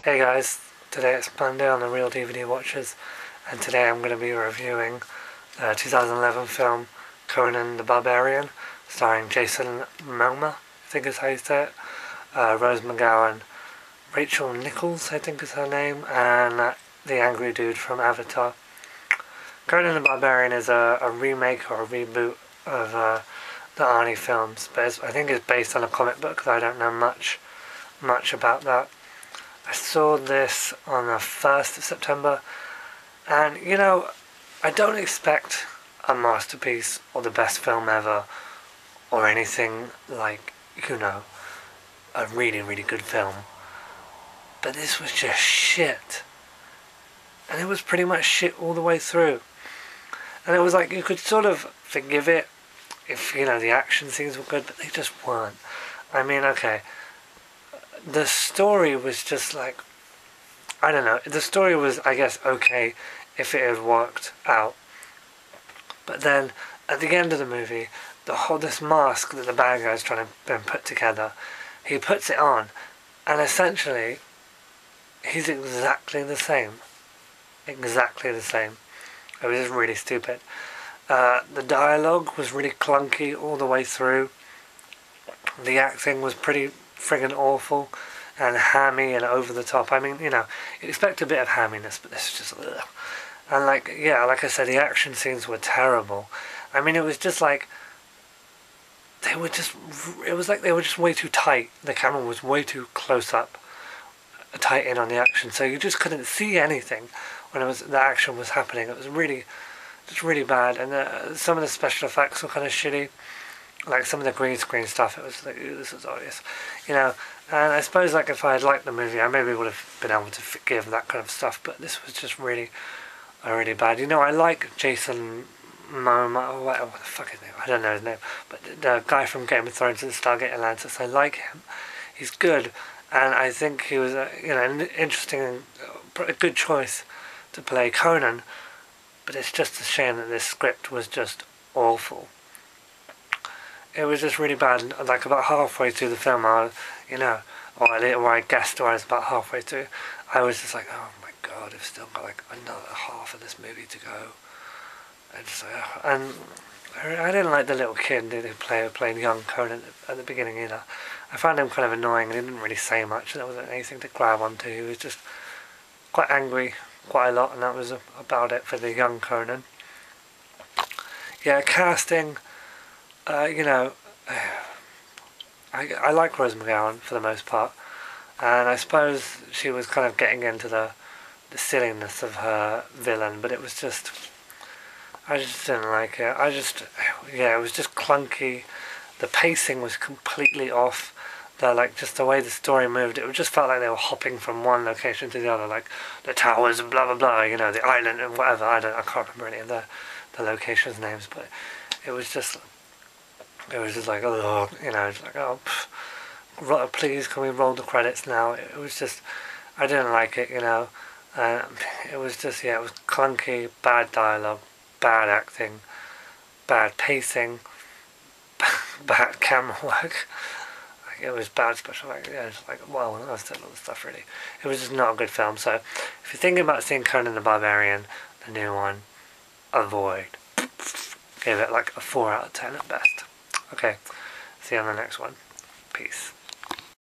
Hey guys, today it's Monday on the Real DVD Watchers, and today I'm going to be reviewing the 2011 film Conan the Barbarian, starring Jason Momoa, I think is how you say it, Rose McGowan, Rachel Nichols, I think is her name, and the angry dude from Avatar. Conan the Barbarian is a remake or a reboot of the Arnie films, but I think it's based on a comic book, because I don't know much about that. I saw this on the 1st of September, and you know, I don't expect a masterpiece or the best film ever or anything like, you know, a really, really good film. But this was just shit. And it was pretty much shit all the way through. And it was like, you could sort of forgive it if, you know, the action scenes were good, but they just weren't. I mean, okay, the story was just like, I don't know, the story was, I guess, okay if it had worked out. But then, at the end of the movie, this mask that the bad guy's trying to put together, he puts it on, and essentially, he's exactly the same. Exactly the same. It was just really stupid. The dialogue was really clunky all the way through. The acting was pretty friggin' awful and hammy and over the top. I mean, you know, you'd expect a bit of hamminess, but this is just ugh. And like, yeah, like I said, the action scenes were terrible. I mean, it was just like, it was like they were just way too tight. The camera was way too close up, tight in on the action, so you just couldn't see anything when the action was happening. It was just really bad, and some of the special effects were kind of shitty. Like some of the green screen stuff, it was like, ooh, this is obvious, you know. And I suppose, like, if I had liked the movie, I maybe would have been able to forgive that kind of stuff. But this was just really bad. You know, I like Jason Momoa, or what the fuck is his name? I don't know his name, but the guy from Game of Thrones and Stargate Atlantis. I like him. He's good, and I think he was an interesting, a good choice to play Conan. But it's just a shame that this script was just awful. It was just really bad. Like about halfway through the film, or I guessed, I was about halfway through, I was just like, oh my god, I've still got like another half of this movie to go. And I didn't like the little kid who played young Conan at the beginning either. I found him kind of annoying, and he didn't really say much. There wasn't anything to grab onto. He was just quite angry quite a lot, and that was about it for the young Conan. Yeah, casting. I like Rose McGowan for the most part, and I suppose she was kind of getting into the silliness of her villain, but it was just, I just didn't like it. It was just clunky. The pacing was completely off. Just the way the story moved, it just felt like they were hopping from one location to the other, like the towers and blah blah blah, you know, the island and whatever. I can't remember any of the locations' names, but it was just like, oh, you know, it's like, oh, please, can we roll the credits now? It was just, I didn't like it, you know. It was just, it was clunky, bad dialogue, bad acting, bad pacing, bad camera work. Like, it was bad special effects. Yeah, just like, well, that's still all the stuff, really. It was just not a good film. So, if you're thinking about seeing Conan the Barbarian, the new one, avoid. Give it like a 4 out of 10 at best. Okay, see you on the next one. Peace.